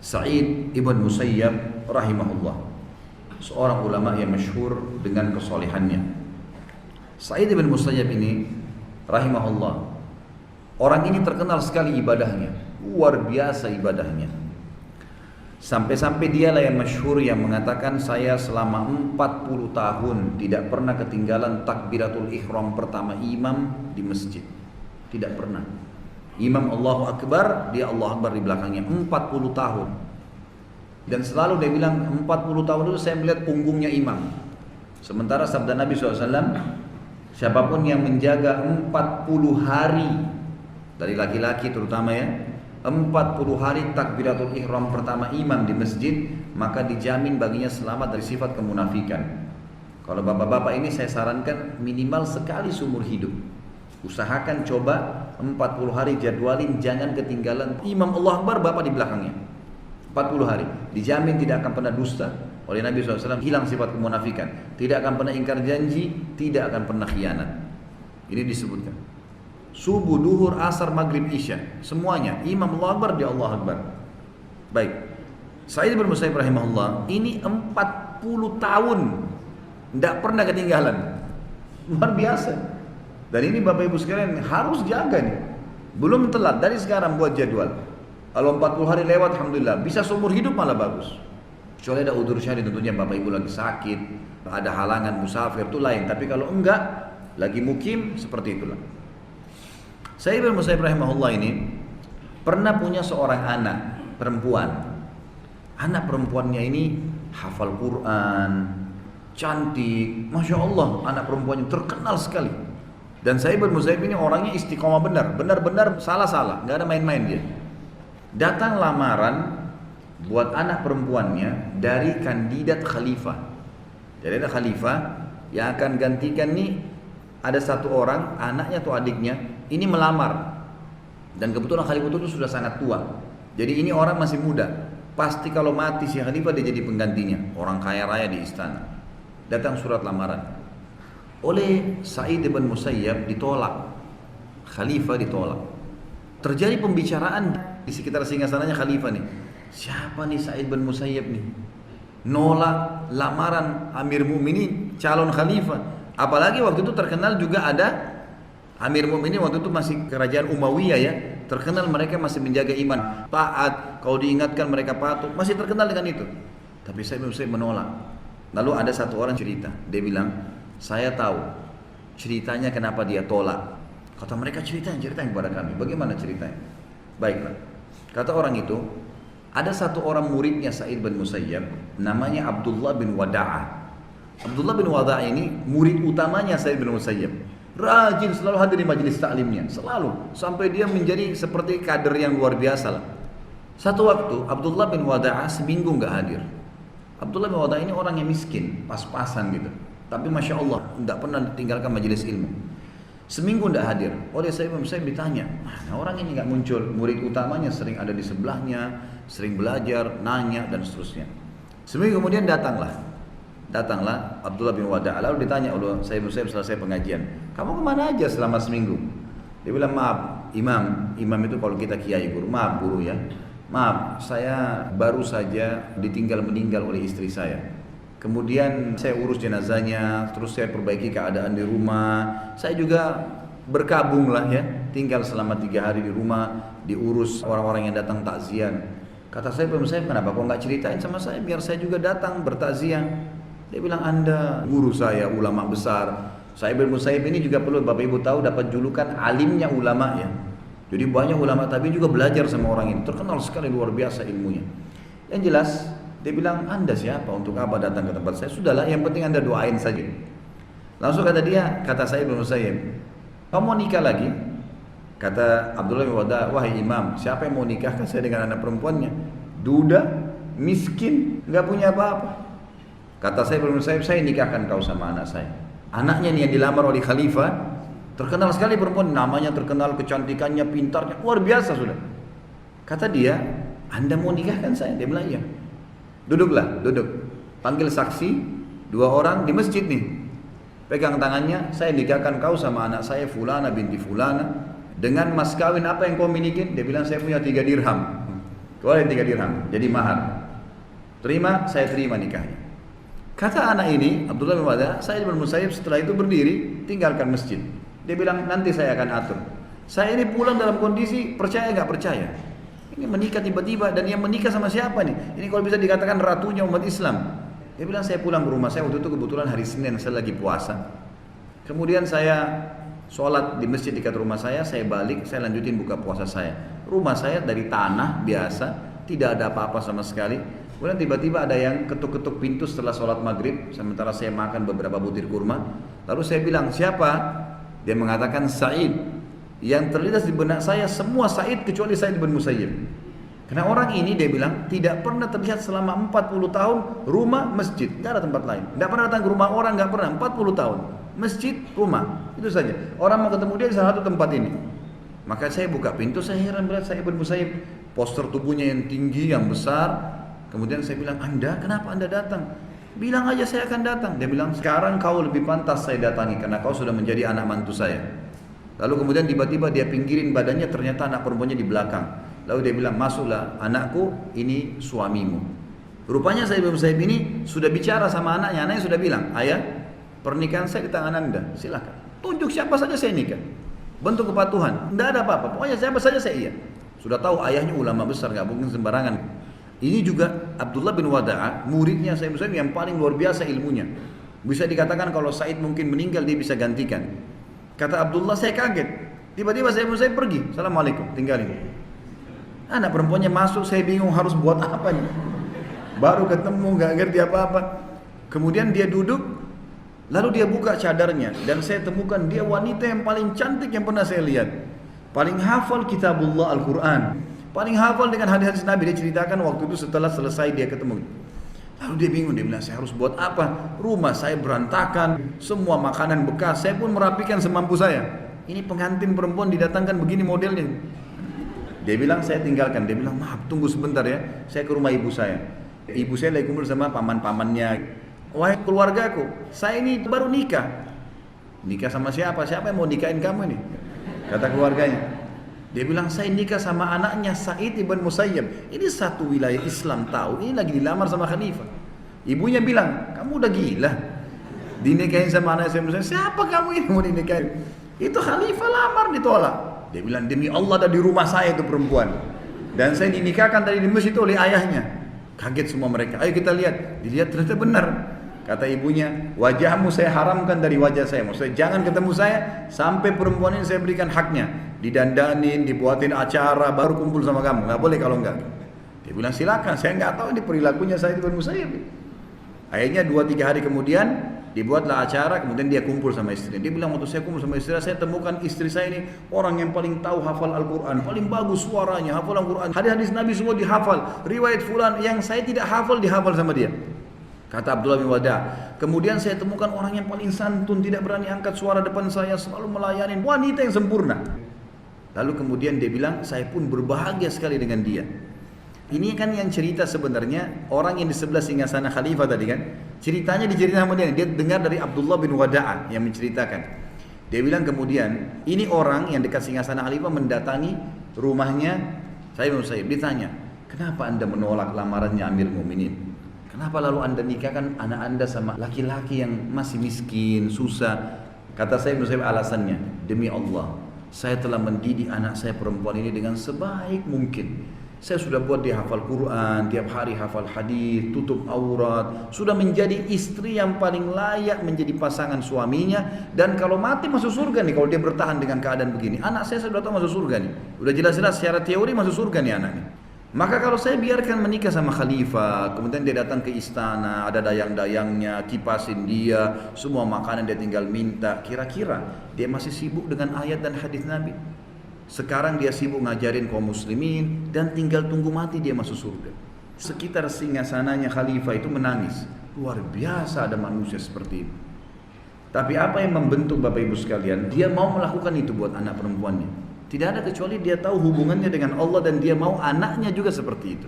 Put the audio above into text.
Sa'id ibn Musayyab rahimahullah, seorang ulama yang masyhur dengan kesolehannya. Sa'id ibn Musayyab ini rahimahullah, orang ini terkenal sekali ibadahnya, luar biasa ibadahnya. Sampai-sampai dialah yang masyhur yang mengatakan, saya selama 40 tahun tidak pernah ketinggalan takbiratul ihram pertama imam di masjid. Tidak pernah. Imam Allahu Akbar, dia Allahu Akbar di belakangnya 40 tahun. Dan selalu dia bilang 40 tahun itu saya melihat punggungnya imam. Sementara sabda Nabi SAW, siapapun yang menjaga 40 hari, dari laki-laki terutama ya, 40 hari takbiratul ihram pertama imam di masjid, maka dijamin baginya selamat dari sifat kemunafikan. Kalau bapak-bapak ini saya sarankan minimal sekali seumur hidup. Usahakan coba 40 hari jadwalin, jangan ketinggalan imam Allah Akbar, bapak di belakangnya 40 hari, dijamin tidak akan pernah dusta oleh Nabi SAW, hilang sifat kemunafikan, tidak akan pernah ingkar janji, tidak akan pernah khianat. Ini disebutkan subuh, duhur, asar, maghrib, isya, semuanya imam Allah Akbar, dia Allah Akbar. Baik, Sa'id bin Musayyib rahimahullah ini 40 tahun tidak pernah ketinggalan, luar biasa. Dan ini Bapak Ibu sekalian harus jaga nih, belum telat dari sekarang buat jadwal. Kalau 40 hari lewat alhamdulillah, bisa seumur hidup malah bagus. Kecuali ada udzur syar'i tentunya, Bapak Ibu lagi sakit, ada halangan musafir itu lain, tapi kalau enggak lagi mukim seperti itulah. Sa'id bin Musayyib rahimahullah ini pernah punya seorang anak perempuan. Anak perempuannya ini hafal Quran, cantik, Masya Allah, anak perempuannya terkenal sekali. Dan Sa'id bin Musayyib ini orangnya istiqomah benar-benar salah-salah, nggak ada main-main dia. Datang lamaran buat anak perempuannya dari kandidat khalifah. Jadi ada khalifah yang akan gantikan nih, ada satu orang anaknya atau adiknya ini melamar. Dan kebetulan khalifah itu sudah sangat tua. Jadi ini orang masih muda. Pasti kalau mati si khalifah dia jadi penggantinya, orang kaya raya di istana. Datang surat lamaran. Oleh Sa'id bin Musayyab ditolak, khalifah ditolak. Terjadi pembicaraan di sekitar singgasananya khalifah nih. Siapa nih Sa'id bin Musayyab nih? Nolak lamaran Amir Mu'minin, calon khalifah. Apalagi waktu itu terkenal juga ada Amir Mu'minin, waktu itu masih kerajaan Umayyah ya. Terkenal mereka masih menjaga iman, taat, kalau diingatkan mereka patuh, masih terkenal dengan itu. Tapi Sa'id bin Musayyab menolak. Lalu ada satu orang cerita, dia bilang, saya tahu ceritanya kenapa dia tolak. Kata mereka, ceritain kepada kami, bagaimana ceritanya? Baiklah, kata orang itu, ada satu orang muridnya Sa'id bin Musayyab, namanya Abdullah bin Wada'ah. Abdullah bin Wada'ah ini murid utamanya Sa'id bin Musayyab. Rajin, selalu hadir di majelis taklimnya, selalu, sampai dia menjadi seperti kader yang luar biasa lah. Satu waktu Abdullah bin Wada'ah seminggu nggak hadir. Abdullah bin Wada'ah ini orang yang miskin, pas-pasan gitu. Tapi Masya Allah, tidak pernah tinggalkan majelis ilmu. Seminggu tidak hadir. Oleh Sa'id bin Musayyib ditanya, mana orang ini nggak muncul? Murid utamanya sering ada di sebelahnya, sering belajar, nanya dan seterusnya. Seminggu kemudian datanglah Abdullah bin Wada'ah. Lalu ditanya oleh Sa'id bin Musayyib selesai pengajian, kamu kemana aja selama seminggu? Dia bilang, maaf imam itu kalau kita kiai guru, maaf guru ya, maaf saya baru saja ditinggal meninggal oleh istri saya. Kemudian saya urus jenazahnya, terus saya perbaiki keadaan di rumah. Saya juga berkabung lah ya, tinggal selama 3 hari di rumah, diurus orang-orang yang datang takziah. Kata saya, kenapa kok nggak ceritain sama saya, biar saya juga datang bertakziah. Dia bilang, Anda guru saya, ulama besar. Sa'id bin Musayyib ini juga perlu Bapak Ibu tahu, dapat julukan alimnya ulama ya. Jadi banyak ulama tabi'in juga belajar sama orang ini, terkenal sekali, luar biasa ilmunya. Yang jelas dia bilang, Anda siapa untuk apa datang ke tempat saya? Sudahlah, yang penting Anda doain saja. Langsung kata Sa'id bin Musayyib, kamu mau nikah lagi? Kata Abdullah bin Wada'ah, wahai imam, siapa yang mau nikahkan saya dengan anak perempuannya? Duda, miskin, nggak punya apa-apa. Kata Sa'id bin Musayyib, saya nikahkan kau sama anak saya. Anaknya nih yang dilamar oleh khalifah, terkenal sekali perempuan, namanya terkenal, kecantikannya, pintarnya, luar biasa sudah. Kata dia, Anda mau nikahkan saya? Dia bilang, iya. Duduk. Panggil saksi, 2 orang di masjid nih. Pegang tangannya, saya nikahkan kau sama anak saya Fulana binti Fulana dengan mas kawin apa yang kau miliki? Dia bilang, saya punya 3 dirham. keluarin 3 dirham, jadi mahar. Terima, saya terima nikahnya. Kata anak ini, Abdullah bin Wada, Sa'id bin Musayyib setelah itu berdiri, tinggalkan masjid. Dia bilang, nanti saya akan atur. Saya ini pulang dalam kondisi percaya nggak percaya. Ini menikah tiba-tiba, dan yang menikah sama siapa nih? Ini kalau bisa dikatakan ratunya umat Islam. Dia bilang, saya pulang ke rumah saya, waktu itu kebetulan hari Senin, saya lagi puasa. Kemudian saya sholat di masjid dekat rumah saya balik, saya lanjutin buka puasa saya. Rumah saya dari tanah biasa, tidak ada apa-apa sama sekali. Kemudian tiba-tiba ada yang ketuk-ketuk pintu setelah sholat maghrib, sementara saya makan beberapa butir kurma. Lalu saya bilang, siapa? Dia mengatakan, Sa'id. Yang terlintas di benak saya semua Sa'id kecuali Sa'id bin Musayyib. Karena orang ini, dia bilang, tidak pernah terlihat selama 40 tahun rumah, masjid, nggak ada tempat lain. Nggak pernah datang ke rumah orang, nggak pernah, 40 tahun. Masjid, rumah, itu saja. Orang mau ketemu dia di salah satu tempat ini. Maka saya buka pintu, saya heran melihat Sa'id bin Musayyib, postur tubuhnya yang tinggi, yang besar. Kemudian saya bilang, Anda, kenapa Anda datang? Bilang aja saya akan datang. Dia bilang, sekarang kau lebih pantas saya datangi karena kau sudah menjadi anak mantu saya. Lalu kemudian tiba-tiba dia pinggirin badannya, ternyata anak perempuannya di belakang. Lalu dia bilang, masuklah anakku, ini suamimu. Rupanya Sa'id bin Musayyib ini sudah bicara sama anaknya sudah bilang, ayah, pernikahan saya di tangan Anda, silakan. Tunjuk siapa saja saya nikah. Bentuk kepatuhan, tidak ada apa-apa. Pokoknya siapa saja saya iya. Sudah tahu ayahnya ulama besar, nggak mungkin sembarangan. Ini juga Abdullah bin Wada'a, muridnya Sa'id bin Musayyib yang paling luar biasa ilmunya. Bisa dikatakan kalau Sa'id mungkin meninggal dia bisa gantikan. Kata Abdullah, saya kaget. Tiba-tiba Sa'id bin Musayyib pergi. Assalamualaikum, tinggalin. Anak perempuannya masuk, saya bingung harus buat apa nih. Baru ketemu, nggak ngerti apa-apa. Kemudian dia duduk, lalu dia buka cadarnya dan saya temukan dia wanita yang paling cantik yang pernah saya lihat. Paling hafal kitabullah Al-Quran. Paling hafal dengan hadis-hadis Nabi. Dia ceritakan waktu itu setelah selesai dia ketemu. Lalu dia bingung, dia bilang, saya harus buat apa? Rumah saya berantakan, semua makanan bekas, saya pun merapikan semampu saya. Ini pengantin perempuan didatangkan begini modelnya. Dia bilang, saya tinggalkan. Dia bilang, maaf, tunggu sebentar ya, saya ke rumah ibu saya. Ibu saya lagi kumpul sama paman-pamannya. Wahai keluargaku, saya ini baru nikah. Nikah sama siapa? Siapa yang mau nikahin kamu ini? Kata keluarganya. Dia bilang, saya nikah sama anaknya Sa'id bin Musayyib. Ini satu wilayah Islam tahu, ini lagi dilamar sama khalifah. Ibunya bilang, kamu udah gila dinikahin sama anak Sa'id bin Musayyib. Siapa kamu ini mau dinikahin? Itu khalifah lamar, ditolak. Dia bilang, demi Allah ada di rumah saya itu perempuan. Dan saya dinikahkan tadi di masjid oleh ayahnya. Kaget semua mereka. Ayo kita lihat. Dilihat ternyata benar. Kata ibunya, wajahmu saya haramkan dari wajah saya. Maksudnya jangan ketemu saya sampai perempuan ini saya berikan haknya. Didandanin, dibuatin acara, baru kumpul sama kamu. Nggak boleh kalau enggak. Dia bilang silakan, saya nggak tahu ini perilakunya Sa'id bin Musayyib. Akhirnya 2-3 hari kemudian dibuatlah acara, kemudian dia kumpul sama istri. Dia bilang waktu saya kumpul sama istri, saya temukan istri saya ini orang yang paling tahu hafal Al-Quran, paling bagus suaranya, hafal Al-Quran. Hadis-hadis Nabi semua dihafal, riwayat fulan yang saya tidak hafal dihafal sama dia. Kata Abdullah bin Wada'. Kemudian saya temukan orang yang paling santun, tidak berani angkat suara depan saya, selalu melayani, wanita yang sempurna. Lalu kemudian dia bilang, saya pun berbahagia sekali dengan dia. Ini kan yang cerita sebenarnya orang yang di sebelah singgasana khalifah tadi kan. Ceritanya diceritakan sama dia. Dia dengar dari Abdullah bin Wada'a yang menceritakan. Dia bilang kemudian, ini orang yang dekat singgasana khalifah mendatangi rumahnya Sa'id bin Musayyib. Ditanya, kenapa anda menolak lamarannya Amir Mu'minin? Kenapa lalu anda nikahkan anak anda sama laki-laki yang masih miskin, susah? Kata Sa'id bin Musayyib alasannya, demi Allah, saya telah mendidik anak saya perempuan ini dengan sebaik mungkin. Saya sudah buat dia hafal Quran, tiap hari hafal hadis, tutup aurat, sudah menjadi istri yang paling layak menjadi pasangan suaminya. Dan kalau mati masuk surga nih, kalau dia bertahan dengan keadaan begini. Anak saya sudah tahu masuk surga nih, udah jelas-jelas secara teori masuk surga nih anaknya. Maka kalau saya biarkan menikah sama khalifah, kemudian dia datang ke istana, ada dayang-dayangnya, kipasin dia, semua makanan dia tinggal minta, kira-kira dia masih sibuk dengan ayat dan hadis Nabi? Sekarang dia sibuk ngajarin kaum muslimin dan tinggal tunggu mati dia masuk surga. Sekitar singgasananya khalifah itu menangis. Luar biasa ada manusia seperti itu. Tapi apa yang membentuk Bapak Ibu sekalian? Dia mau melakukan itu buat anak perempuannya. Tidak ada kecuali dia tahu hubungannya dengan Allah dan dia mau anaknya juga seperti itu.